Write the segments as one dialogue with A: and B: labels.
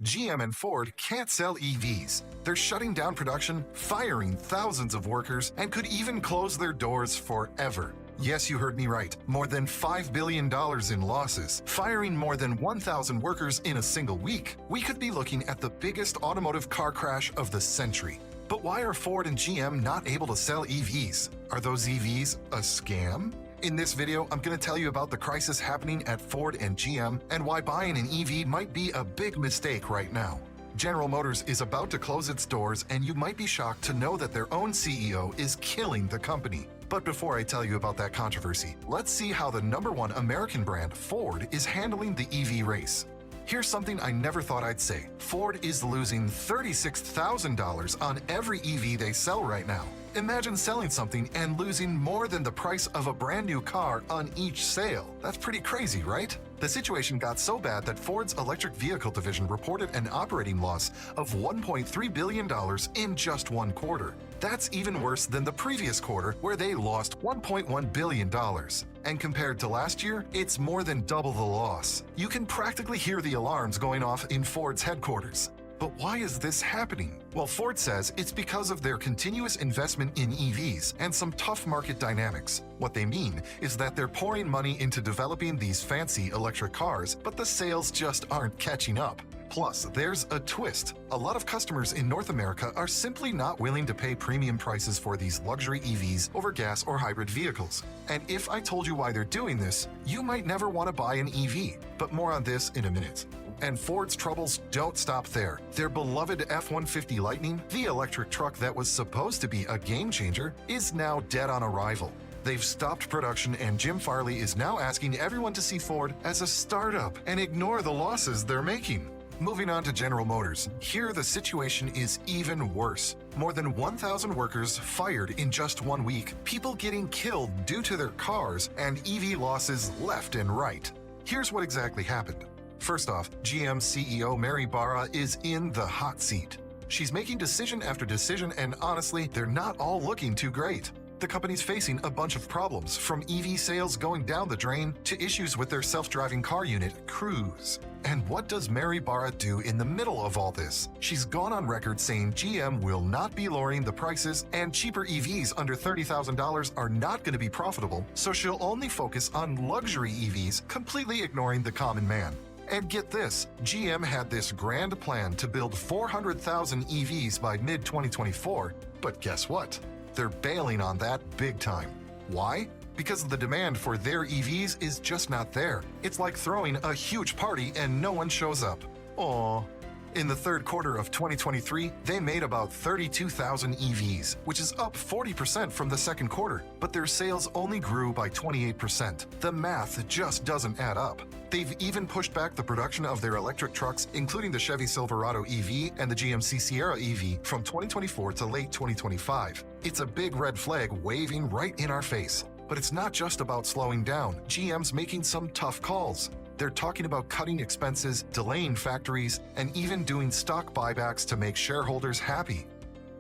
A: GM and Ford can't sell EVs. They're shutting down production, firing thousands of workers, and could even close their doors forever. Yes, you heard me right. More than $5 billion in losses, firing more than 1,000 workers in a single week. We could be looking at the biggest automotive car crash of the century. But why are Ford and GM not able to sell EVs? Are those EVs a scam? In this video, I'm going to tell you about the crisis happening at Ford and GM and why buying an EV might be a big mistake right now. General Motors is about to close its doors, and you might be shocked to know that their own CEO is killing the company. But before I tell you about that controversy, let's see how the #1 American brand, Ford, is handling the EV race. Here's something I never thought I'd say. Ford is losing $36,000 on every EV they sell right now. Imagine selling something and losing more than the price of a brand new car on each sale. That's pretty crazy, right? The situation got so bad that Ford's electric vehicle division reported an operating loss of $1.3 billion in just one quarter. That's even worse than the previous quarter, where they lost $1.1 billion. And compared to last year, it's more than double the loss. You can practically hear the alarms going off in Ford's headquarters. But why is this happening? Well, Ford says it's because of their continuous investment in EVs and some tough market dynamics. What they mean is that they're pouring money into developing these fancy electric cars, but the sales just aren't catching up. Plus, there's a twist. A lot of customers in North America are simply not willing to pay premium prices for these luxury EVs over gas or hybrid vehicles. And if I told you why they're doing this, you might never want to buy an EV. But more on this in a minute. And Ford's troubles don't stop there. Their beloved F-150 Lightning, the electric truck that was supposed to be a game changer, is now dead on arrival. They've stopped production, and Jim Farley is now asking everyone to see Ford as a startup and ignore the losses they're making. Moving on to General Motors, here the situation is even worse. More than 1,000 workers fired in just 1 week, people getting killed due to their cars, and EV losses left and right. Here's what exactly happened. First off, GM CEO Mary Barra is in the hot seat. She's making decision after decision, and honestly, they're not all looking too great. The company's facing a bunch of problems, from EV sales going down the drain to issues with their self-driving car unit, Cruise. And what does Mary Barra do in the middle of all this? She's gone on record saying GM will not be lowering the prices, and cheaper EVs under $30,000 are not going to be profitable, so she'll only focus on luxury EVs, completely ignoring the common man. And get this, GM had this grand plan to build 400,000 EVs by mid-2024, but guess what? They're bailing on that big time. Why? Because the demand for their EVs is just not there. It's like throwing a huge party and no one shows up. Aww. In the third quarter of 2023, they made about 32,000 EVs, which is up 40% from the second quarter, but their sales only grew by 28%. The math just doesn't add up. They've even pushed back the production of their electric trucks, including the Chevy Silverado EV and the GMC Sierra EV, from 2024 to late 2025. It's a big red flag waving right in our face. But it's not just about slowing down. GM's making some tough calls. They're talking about cutting expenses, delaying factories, and even doing stock buybacks to make shareholders happy.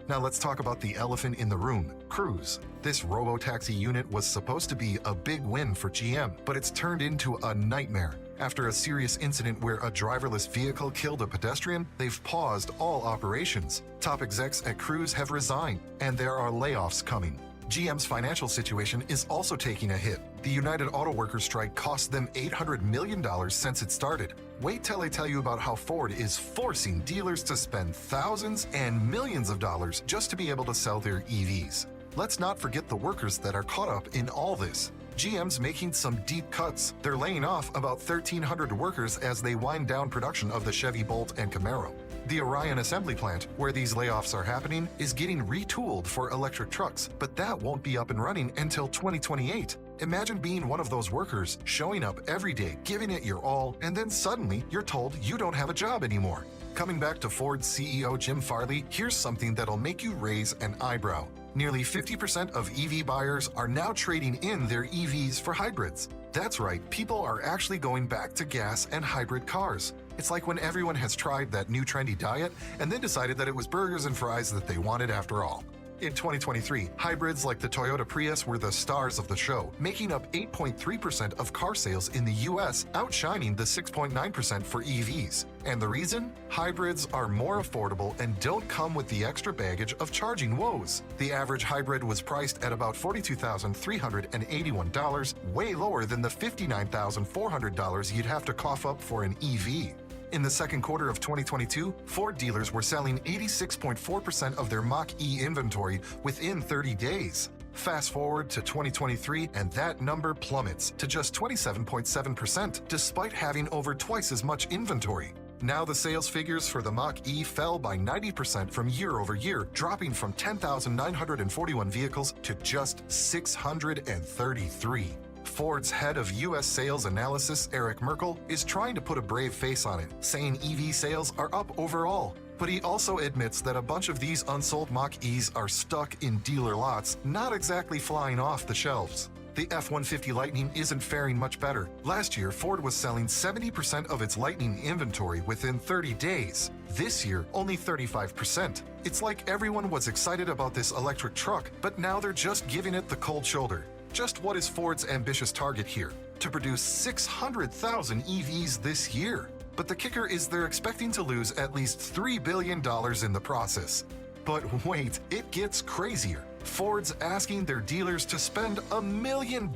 A: Now let's talk about the elephant in the room, Cruise. This robo-taxi unit was supposed to be a big win for GM, but it's turned into a nightmare. After a serious incident where a driverless vehicle killed a pedestrian, they've paused all operations. Top execs at Cruise have resigned, and there are layoffs coming. GM's financial situation is also taking a hit. The United Auto Workers strike cost them $800 million since it started. Wait till I tell you about how Ford is forcing dealers to spend thousands and millions of dollars just to be able to sell their EVs. Let's not forget the workers that are caught up in all this. GM's making some deep cuts. They're laying off about 1,300 workers as they wind down production of the Chevy Bolt and Camaro. The Orion assembly plant, where these layoffs are happening, is getting retooled for electric trucks, but that won't be up and running until 2028. Imagine being one of those workers, showing up every day, giving it your all, and then suddenly you're told you don't have a job anymore. Coming back to Ford's CEO Jim Farley, here's something that'll make you raise an eyebrow. Nearly 50% of EV buyers are now trading in their EVs for hybrids. That's right, people are actually going back to gas and hybrid cars. It's like when everyone has tried that new trendy diet and then decided that it was burgers and fries that they wanted after all. In 2023, hybrids like the Toyota Prius were the stars of the show, making up 8.3% of car sales in the US, outshining the 6.9% for EVs. And the reason? Hybrids are more affordable and don't come with the extra baggage of charging woes. The average hybrid was priced at about $42,381, way lower than the $59,400 you'd have to cough up for an EV. In the second quarter of 2022, Ford dealers were selling 86.4% of their Mach-E inventory within 30 days. Fast forward to 2023, and that number plummets to just 27.7%, despite having over twice as much inventory. Now the sales figures for the Mach-E fell by 90% from year over year, dropping from 10,941 vehicles to just 633. Ford's head of U.S. sales analysis, Eric Merkel, is trying to put a brave face on it, saying EV sales are up overall. But he also admits that a bunch of these unsold Mach-Es are stuck in dealer lots, not exactly flying off the shelves. The F-150 Lightning isn't faring much better. Last year, Ford was selling 70% of its Lightning inventory within 30 days. This year, only 35%. It's like everyone was excited about this electric truck, but now they're just giving it the cold shoulder. Just what is Ford's ambitious target here? To produce 600,000 EVs this year. But the kicker is they're expecting to lose at least $3 billion in the process. But wait, it gets crazier. Ford's asking their dealers to spend $1 million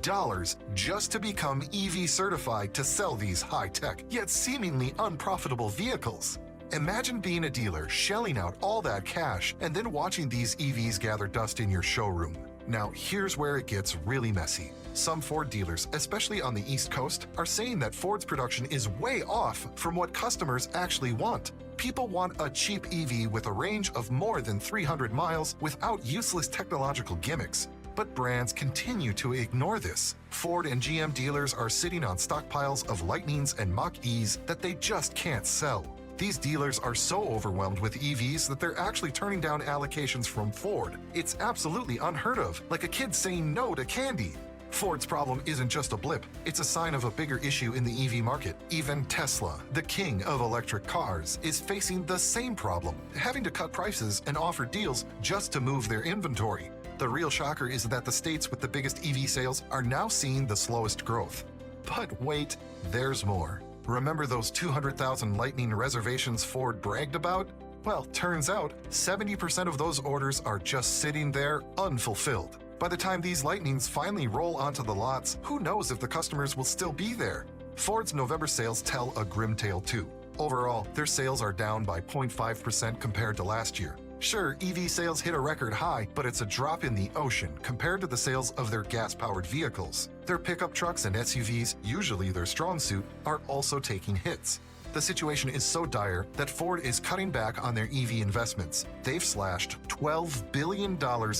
A: just to become EV certified to sell these high-tech, yet seemingly unprofitable vehicles. Imagine being a dealer, shelling out all that cash, and then watching these EVs gather dust in your showroom. Now, here's where it gets really messy. Some Ford dealers, especially on the East Coast, are saying that Ford's production is way off from what customers actually want. People want a cheap EV with a range of more than 300 miles without useless technological gimmicks. But brands continue to ignore this. Ford and GM dealers are sitting on stockpiles of Lightnings and Mach-Es that they just can't sell. These dealers are so overwhelmed with EVs that they're actually turning down allocations from Ford. It's absolutely unheard of, like a kid saying no to candy. Ford's problem isn't just a blip, it's a sign of a bigger issue in the EV market. Even Tesla, the king of electric cars, is facing the same problem, having to cut prices and offer deals just to move their inventory. The real shocker is that the states with the biggest EV sales are now seeing the slowest growth. But wait, there's more. Remember those 200,000 Lightning reservations Ford bragged about? Well, turns out 70% of those orders are just sitting there unfulfilled. By the time these Lightnings finally roll onto the lots, who knows if the customers will still be there? Ford's November sales tell a grim tale too. Overall, their sales are down by 0.5% compared to last year. Sure, EV sales hit a record high, but it's a drop in the ocean compared to the sales of their gas-powered vehicles. Their pickup trucks and SUVs, usually their strong suit, are also taking hits. The situation is so dire that Ford is cutting back on their EV investments. They've slashed $12 billion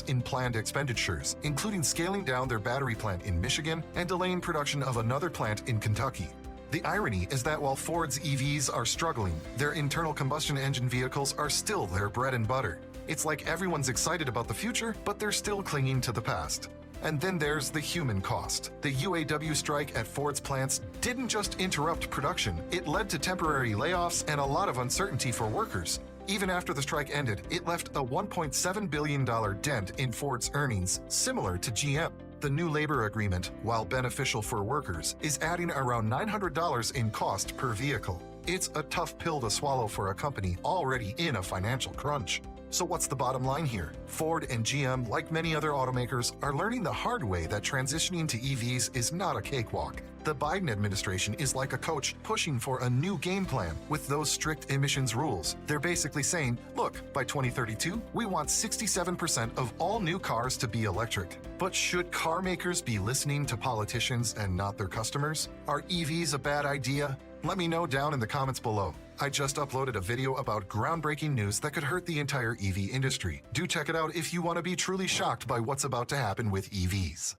A: in planned expenditures, including scaling down their battery plant in Michigan and delaying production of another plant in Kentucky. The irony is that while Ford's EVs are struggling, their internal combustion engine vehicles are still their bread and butter. It's like everyone's excited about the future, but they're still clinging to the past. And then there's the human cost. The UAW strike at Ford's plants didn't just interrupt production, it led to temporary layoffs and a lot of uncertainty for workers. Even after the strike ended, it left a $1.7 billion dent in Ford's earnings, similar to GM. The new labor agreement, while beneficial for workers, is adding around $900 in cost per vehicle. It's a tough pill to swallow for a company already in a financial crunch. So what's the bottom line here? Ford and GM, like many other automakers, are learning the hard way that transitioning to EVs is not a cakewalk. The Biden administration is like a coach pushing for a new game plan with those strict emissions rules. They're basically saying, look, by 2032, we want 67% of all new cars to be electric. But should car makers be listening to politicians and not their customers? Are EVs a bad idea? Let me know down in the comments below. I just uploaded a video about groundbreaking news that could hurt the entire EV industry. Do check it out if you want to be truly shocked by what's about to happen with EVs.